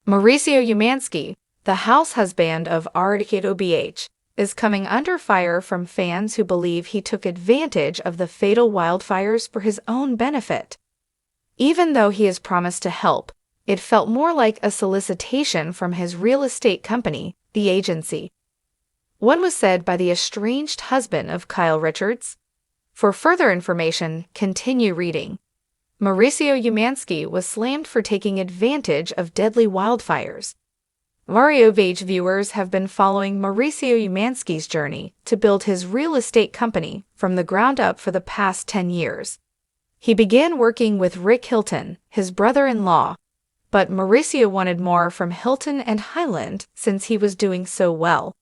Mauricio Umansky, the house husband of Rhobh, is coming under fire from fans who believe he took advantage of the fatal wildfires for his own benefit. Even though he has promised to help, it felt more like a solicitation from his real estate company, the agency. What was said by the estranged husband of Kyle Richards? For further information, continue reading. Mauricio Umansky was slammed for taking advantage of deadly wildfires. Rhobh viewers have been following Mauricio Umansky's journey to build his real estate company from the ground up for the past 10 years. He began working with Rick Hilton, his brother-in-law, but Mauricio wanted more from Hilton and Highland since he was doing so well.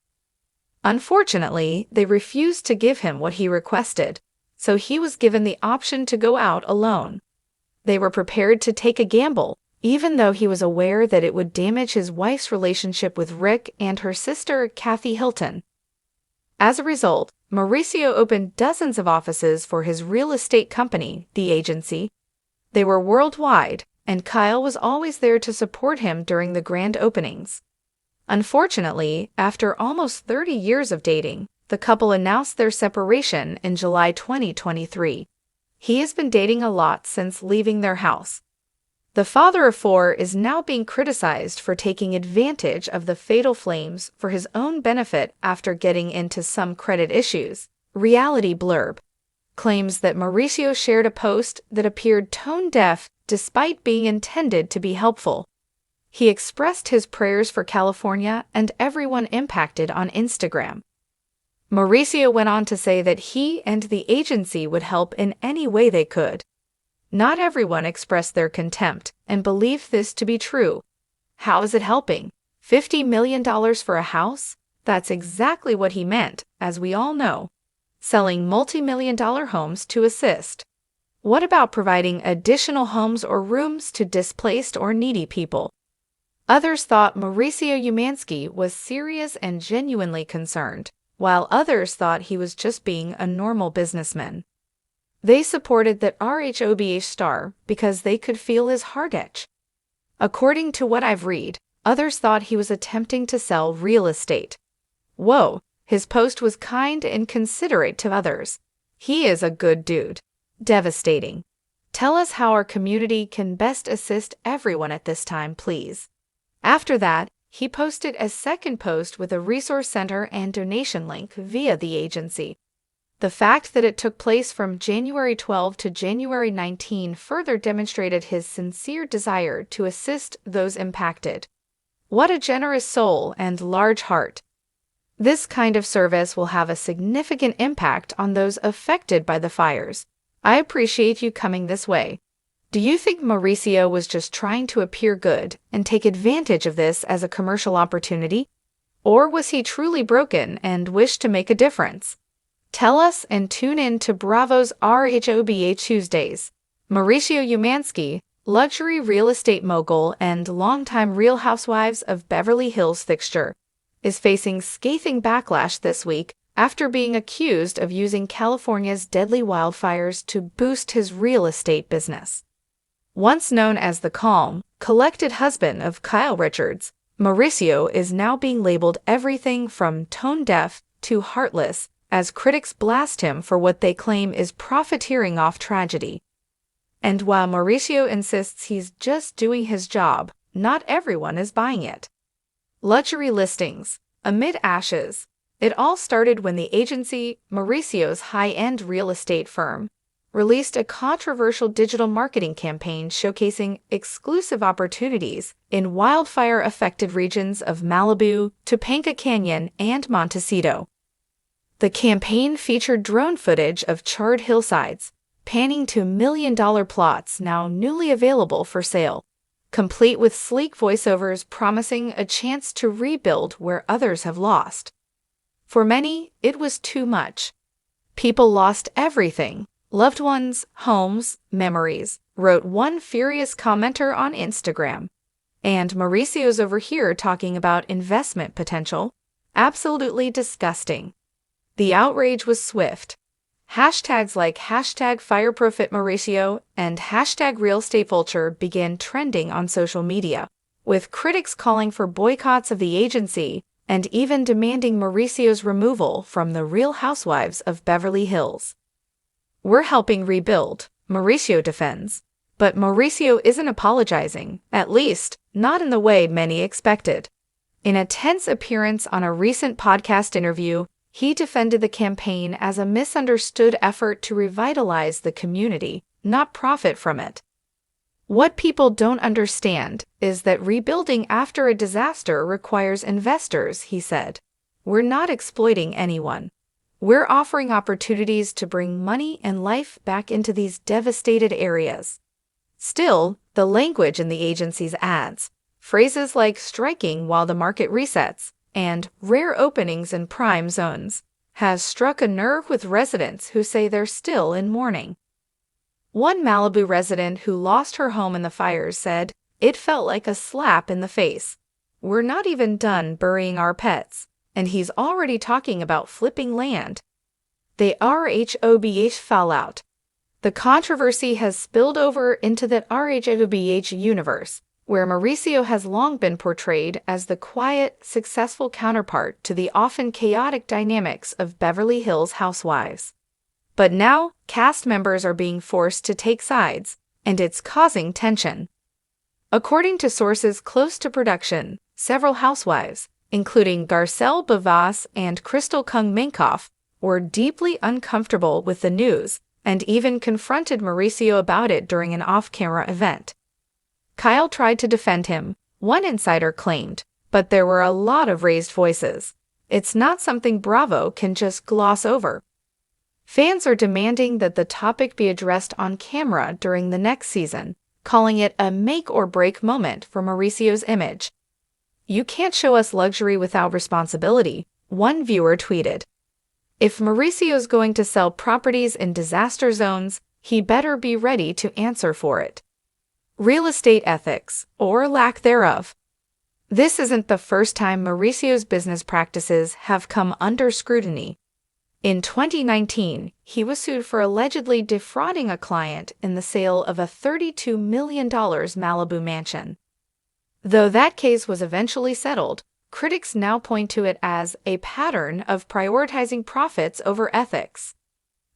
Unfortunately, they refused to give him what he requested, so he was given the option to go out alone. They were prepared to take a gamble, even though he was aware that it would damage his wife's relationship with Rick and her sister, Kathy Hilton. As a result, Mauricio opened dozens of offices for his real estate company, the agency. They were worldwide, and Kyle was always there to support him during the grand openings. Unfortunately, after almost 30 years of dating, the couple announced their separation in July 2023. He has been dating a lot since leaving their house. The father of 4 is now being criticized for taking advantage of the fatal flames for his own benefit after getting into some credit issues. Reality Blurb claims that Mauricio shared a post that appeared tone-deaf despite being intended to be helpful. He expressed his prayers for California and everyone impacted on Instagram. Mauricio went on to say that he and the agency would help in any way they could. Not everyone expressed their contempt and believed this to be true. How is it helping? $50 million for a house? That's exactly what he meant, as we all know. Selling multi-million-dollar homes to assist. What about providing additional homes or rooms to displaced or needy people? Others thought Mauricio Umansky was serious and genuinely concerned, while others thought he was just being a normal businessman. They supported that Rhobh star because they could feel his heart itch. According to what I've read, others thought he was attempting to sell real estate. Whoa, his post was kind and considerate to others. He is a good dude. Devastating. Tell us how our community can best assist everyone at this time, please. After that, he posted a second post with a resource center and donation link via the agency. The fact that it took place from January 12 to January 19 further demonstrated his sincere desire to assist those impacted. What a generous soul and large heart. This kind of service will have a significant impact on those affected by the fires. I appreciate you coming this way. Do you think Mauricio was just trying to appear good and take advantage of this as a commercial opportunity? Or was he truly broken and wished to make a difference? Tell us and tune in to Bravo's Rhobh Tuesdays. Mauricio Umansky, luxury real estate mogul and longtime Real Housewives of Beverly Hills fixture, is facing scathing backlash this week after being accused of using California's deadly wildfires to boost his real estate business. Once known as the calm, collected husband of Kyle Richards, Mauricio is now being labeled everything from tone-deaf to heartless as critics blast him for what they claim is profiteering off tragedy. And while Mauricio insists he's just doing his job, not everyone is buying it. Luxury listings. Amid ashes. It all started when the agency, Mauricio's high-end real estate firm, released a controversial digital marketing campaign showcasing exclusive opportunities in wildfire-affected regions of Malibu, Topanga Canyon, and Montecito. The campaign featured drone footage of charred hillsides, panning to million-dollar plots now newly available for sale, complete with sleek voiceovers promising a chance to rebuild where others have lost. For many, it was too much. People lost everything. Loved ones, homes, memories, wrote one furious commenter on Instagram. And Mauricio's over here talking about investment potential. Absolutely disgusting. The outrage was swift. Hashtags like #FireProfitMauricio and #RealEstateVulture began trending on social media. with critics calling for boycotts of the agency and even demanding Mauricio's removal from the Real Housewives of Beverly Hills. "We're helping rebuild," Mauricio defends. But Mauricio isn't apologizing, at least not in the way many expected. In a tense appearance on a recent podcast interview, he defended the campaign as a misunderstood effort to revitalize the community, not profit from it. "What people don't understand is that rebuilding after a disaster requires investors," he said. "We're not exploiting anyone. We're offering opportunities to bring money and life back into these devastated areas." Still, the language in the agency's ads, phrases like "striking while the market resets" and "rare openings in prime zones," has struck a nerve with residents who say they're still in mourning. One Malibu resident who lost her home in the fires said, "It felt like a slap in the face. We're not even done burying our pets, and he's already talking about flipping land." The Rhobh fallout. The controversy has spilled over into the Rhobh universe, where Mauricio has long been portrayed as the quiet, successful counterpart to the often chaotic dynamics of Beverly Hills housewives. But now, cast members are being forced to take sides, and it's causing tension. According to sources close to production, several housewives, including Garcelle Bavas and Crystal Kung Minkoff, were deeply uncomfortable with the news and even confronted Mauricio about it during an off-camera event. Kyle tried to defend him, one insider claimed, but there were a lot of raised voices. It's not something Bravo can just gloss over. Fans are demanding that the topic be addressed on camera during the next season, calling it a make-or-break moment for Mauricio's image. "You can't show us luxury without responsibility," one viewer tweeted. "If Mauricio's going to sell properties in disaster zones, he better be ready to answer for it." Real estate ethics, or lack thereof. This isn't the first time Mauricio's business practices have come under scrutiny. In 2019, he was sued for allegedly defrauding a client in the sale of a $32 million Malibu mansion. Though that case was eventually settled, critics now point to it as a pattern of prioritizing profits over ethics.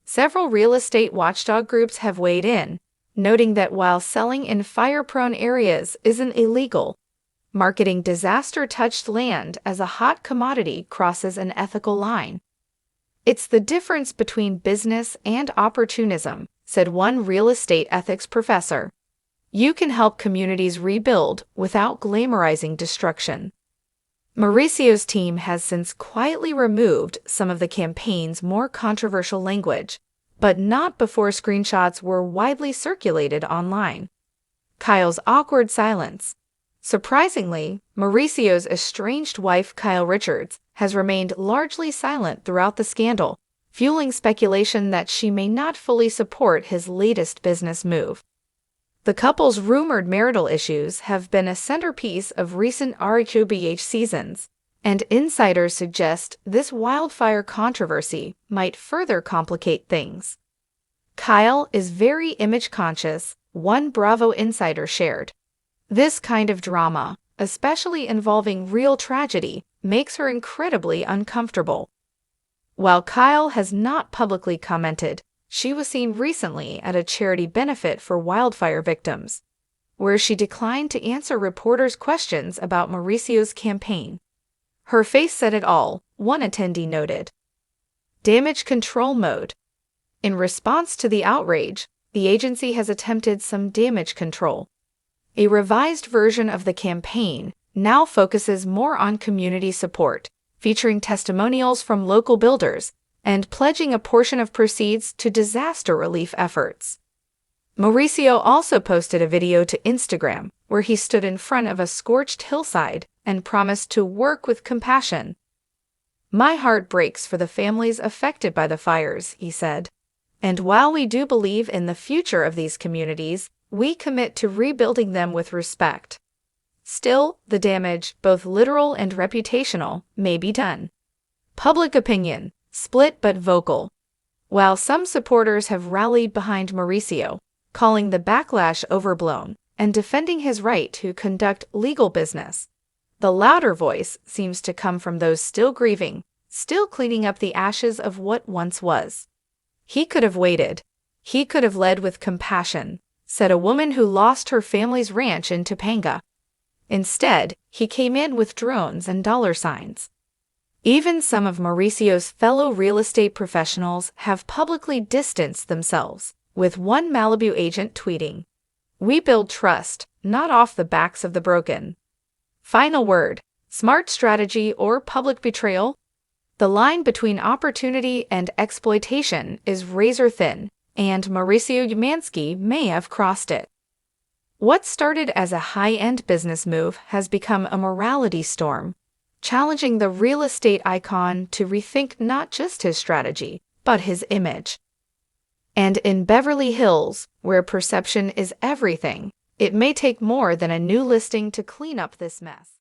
Several real estate watchdog groups have weighed in, noting that while selling in fire-prone areas isn't illegal, marketing disaster-touched land as a hot commodity crosses an ethical line. "It's the difference between business and opportunism," said one real estate ethics professor. "You can help communities rebuild without glamorizing destruction." Mauricio's team has since quietly removed some of the campaign's more controversial language, but not before screenshots were widely circulated online. Kyle's awkward silence. Surprisingly, Mauricio's estranged wife Kyle Richards has remained largely silent throughout the scandal, fueling speculation that she may not fully support his latest business move. The couple's rumored marital issues have been a centerpiece of recent Rhobh seasons, and insiders suggest this wildfire controversy might further complicate things. "Kyle is very image-conscious," one Bravo insider shared. "This kind of drama, especially involving real tragedy, makes her incredibly uncomfortable." While Kyle has not publicly commented, she was seen recently at a charity benefit for wildfire victims, where she declined to answer reporters' questions about Mauricio's campaign. "Her face said it all," one attendee noted. Damage control mode. In response to the outrage, the agency has attempted some damage control. A revised version of the campaign now focuses more on community support, featuring testimonials from local builders and pledging a portion of proceeds to disaster relief efforts. Mauricio also posted a video to Instagram where he stood in front of a scorched hillside and promised to work with compassion. "My heart breaks for the families affected by the fires," he said. "And while we do believe in the future of these communities, we commit to rebuilding them with respect." Still, the damage, both literal and reputational, may be done. Public opinion, split but vocal. While some supporters have rallied behind Mauricio, calling the backlash overblown, and defending his right to conduct legal business. The louder voice seems to come from those still grieving, still cleaning up the ashes of what once was. He could have waited. He could have led with compassion, said a woman who lost her family's ranch in Topanga. Instead, he came in with drones and dollar signs. Even some of Mauricio's fellow real estate professionals have publicly distanced themselves, with one Malibu agent tweeting, "We build trust, not off the backs of the broken." Final word: smart strategy or public betrayal? The line between opportunity and exploitation is razor thin, and Mauricio Umansky may have crossed it. What started as a high-end business move has become a morality storm, challenging the real estate icon to rethink not just his strategy, but his image. And in Beverly Hills, where perception is everything, it may take more than a new listing to clean up this mess.